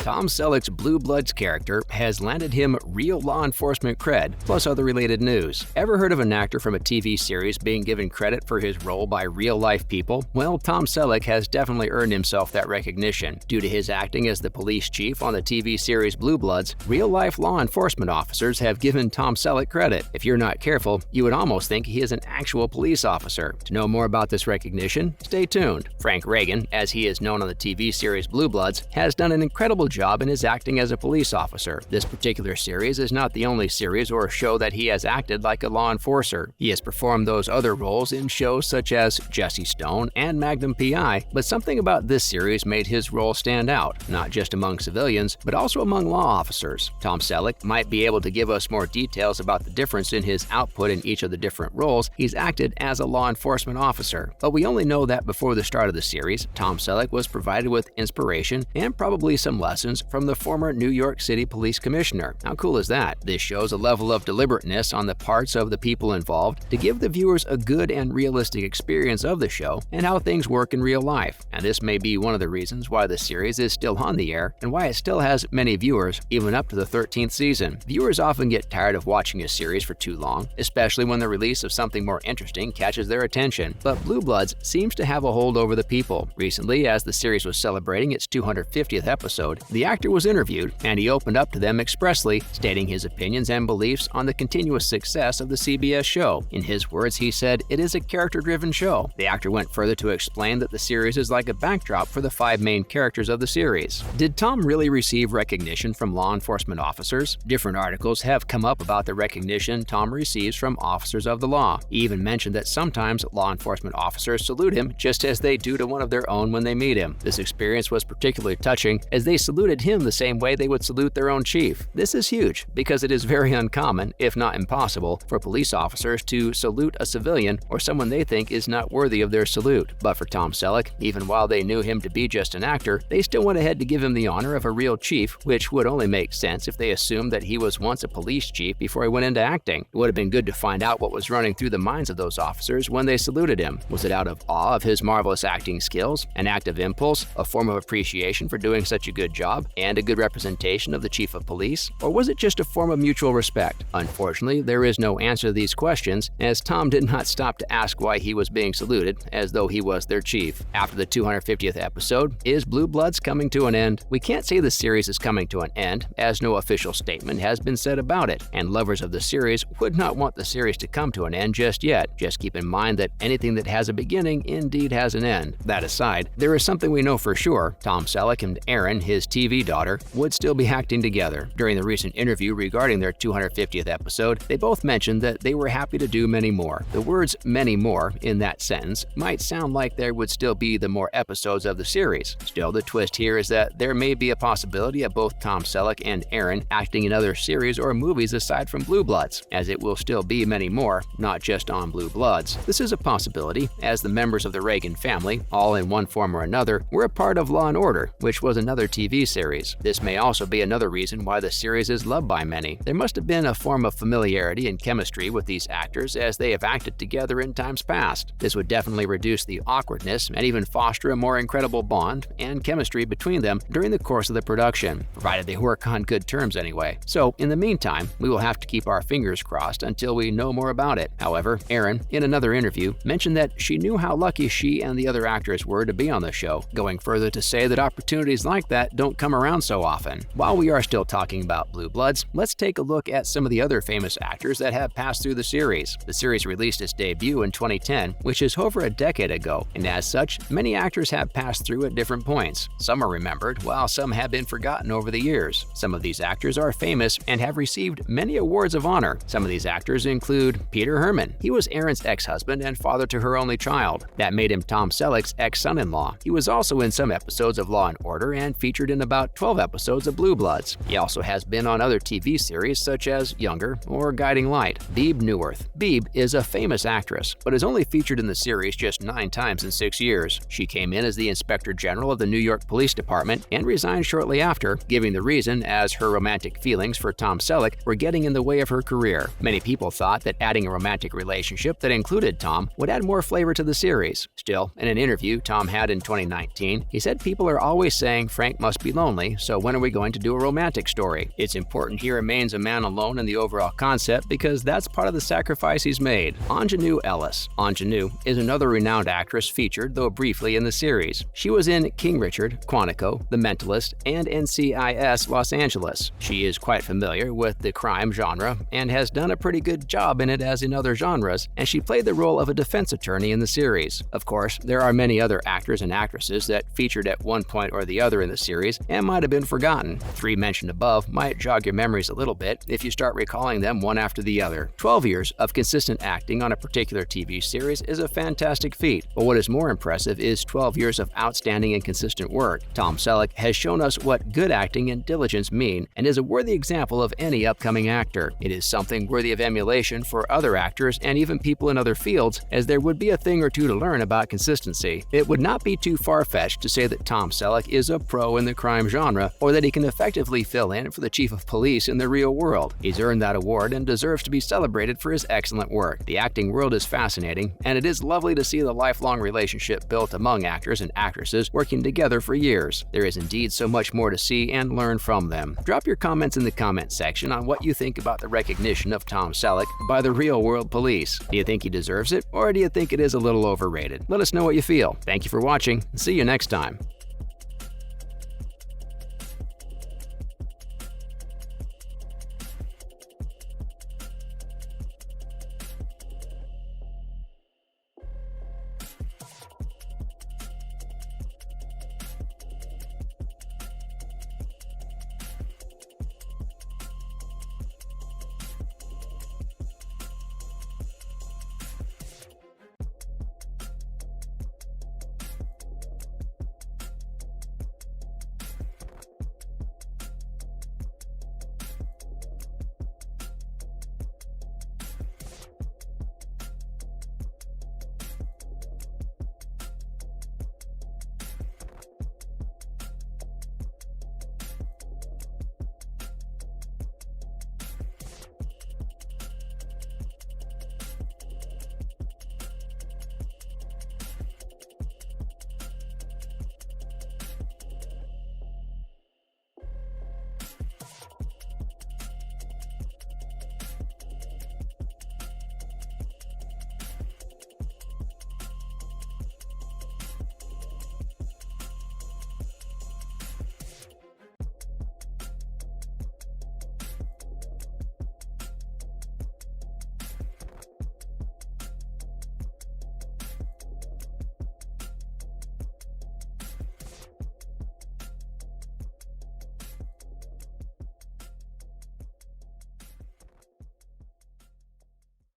Tom Selleck's Blue Bloods character has landed him real law enforcement cred, plus other related news. Ever heard of an actor from a TV series being given credit for his role by real-life people? Well, Tom Selleck has definitely earned himself that recognition. Due to his acting as the police chief on the TV series Blue Bloods, real-life law enforcement officers have given Tom Selleck credit. If you're not careful, you would almost think he is an actual police officer. To know more about this recognition, stay tuned. Frank Reagan, as he is known on the TV series Blue Bloods, has done an incredible job in his acting as a police officer. This particular series is not the only series or show that he has acted like a law enforcer. He has performed those other roles in shows such as Jesse Stone and Magnum PI, but something about this series made his role stand out, not just among civilians, but also among law officers. Tom Selleck might be able to give us more details about the difference in his output in each of the different roles he's acted as a law enforcement officer, but we only know that before the start of the series, Tom Selleck was provided with inspiration and probably some lessons from the former New York City Police Commissioner. How cool is that? This shows a level of deliberateness on the parts of the people involved to give the viewers a good and realistic experience of the show and how things work in real life. And this may be one of the reasons why the series is still on the air and why it still has many viewers, even up to the 13th season. Viewers often get tired of watching a series for too long, especially when the release of something more interesting catches their attention. But Blue Bloods seems to have a hold over the people. Recently, as the series was celebrating its 250th episode, the actor was interviewed, and he opened up to them expressly, stating his opinions and beliefs on the continuous success of the CBS show. In his words, he said, "It is a character-driven show." The actor went further to explain that the series is like a backdrop for the 5 main characters of the series. Did Tom really receive recognition from law enforcement officers? Different articles have come up about the recognition Tom receives from officers of the law. He even mentioned that sometimes law enforcement officers salute him just as they do to one of their own when they meet him. This experience was particularly touching as they saluted him the same way they would salute their own chief. This is huge because it is very uncommon, if not impossible, for police officers to salute a civilian or someone they think is not worthy of their salute. But for Tom Selleck, even while they knew him to be just an actor, they still went ahead to give him the honor of a real chief, which would only make sense if they assumed that he was once a police chief before he went into acting. It would have been good to find out what was running through the minds of those officers when they saluted him. Was it out of awe of his marvelous acting skills, an act of impulse, a form of appreciation for doing such a good job, and a good representation of the chief of police? Or was it just a form of mutual respect? Unfortunately, there is no answer to these questions, as Tom did not stop to ask why he was being saluted, as though he was their chief. After the 250th episode, is Blue Bloods coming to an end? We can't say the series is coming to an end, as no official statement has been said about it, and lovers of the series would not want the series to come to an end just yet. Just keep in mind that anything that has a beginning indeed has an end. That aside, there is something we know for sure. Tom Selleck and Erin, his TV daughter, would still be acting together. During the recent interview regarding their 250th episode, they both mentioned that they were happy to do many more. The words "many more" in that sentence might sound like there would still be the more episodes of the series. Still, the twist here is that there may be a possibility of both Tom Selleck and Erin acting in other series or movies aside from Blue Bloods, as it will still be many more, not just on Blue Bloods. This is a possibility, as the members of the Reagan family, all in one form or another, were a part of Law & Order, which was another TV series. This may also be another reason why the series is loved by many. There must have been a form of familiarity and chemistry with these actors as they have acted together in times past. This would definitely reduce the awkwardness and even foster a more incredible bond and chemistry between them during the course of the production, provided they work on good terms anyway. So, in the meantime, we will have to keep our fingers crossed until we know more about it. However, Erin, in another interview, mentioned that she knew how lucky she and the other actors were to be on the show, going further to say that opportunities like that don't come around so often. While we are still talking about Blue Bloods, let's take a look at some of the other famous actors that have passed through the series. The series released its debut in 2010, which is over a decade ago, and as such, many actors have passed through at different points. Some are remembered, while some have been forgotten over the years. Some of these actors are famous and have received many awards of honor. Some of these actors include Peter Herman. He was Erin's ex-husband and father to her only child. That made him Tom Selleck's ex-son-in-law. He was also in some episodes of Law & Order and featured in about 12 episodes of Blue Bloods. He also has been on other TV series such as Younger or Guiding Light. Beebe Newirth. Beebe is a famous actress, but is only featured in the series just 9 times in 6 years. She came in as the Inspector General of the New York Police Department and resigned shortly after, giving the reason as her romantic feelings for Tom Selleck were getting in the way of her career. Many people thought that adding a romantic relationship that included Tom would add more flavor to the series. Still, in an interview Tom had in 2019, he said people are always saying Frank must be lonely, so when are we going to do a romantic story? It's important he remains a man alone in the overall concept because that's part of the sacrifice he's made. Ingenue Ellis. Ingenue is another renowned actress featured, though briefly, in the series. She was in King Richard, Quantico, The Mentalist, and NCIS Los Angeles. She is quite familiar with the crime genre and has done a pretty good job in it as in other genres, and she played the role of a defense attorney in the series. Of course, there are many other actors and actresses that featured at one point or the other in the series and might have been forgotten. 3 mentioned above might jog your memories a little bit if you start recalling them one after the other. 12 years of consistent acting on a particular TV series is a fantastic feat, but what is more impressive is 12 years of outstanding and consistent work. Tom Selleck has shown us what good acting and diligence mean and is a worthy example of any upcoming actor. It is something worthy of emulation for other actors and even people in other fields, as there would be a thing or two to learn about consistency. It would not be too far-fetched to say that Tom Selleck is a pro in the crime genre, or that he can effectively fill in for the chief of police in the real world. He's earned that award and deserves to be celebrated for his excellent work. The acting world is fascinating, and it is lovely to see the lifelong relationship built among actors and actresses working together for years. There is indeed so much more to see and learn from them. Drop your comments in the comment section on what you think about the recognition of Tom Selleck by the real world police. Do you think he deserves it, or do you think it is a little overrated? Let us know what you feel. Thank you for watching. See you next time.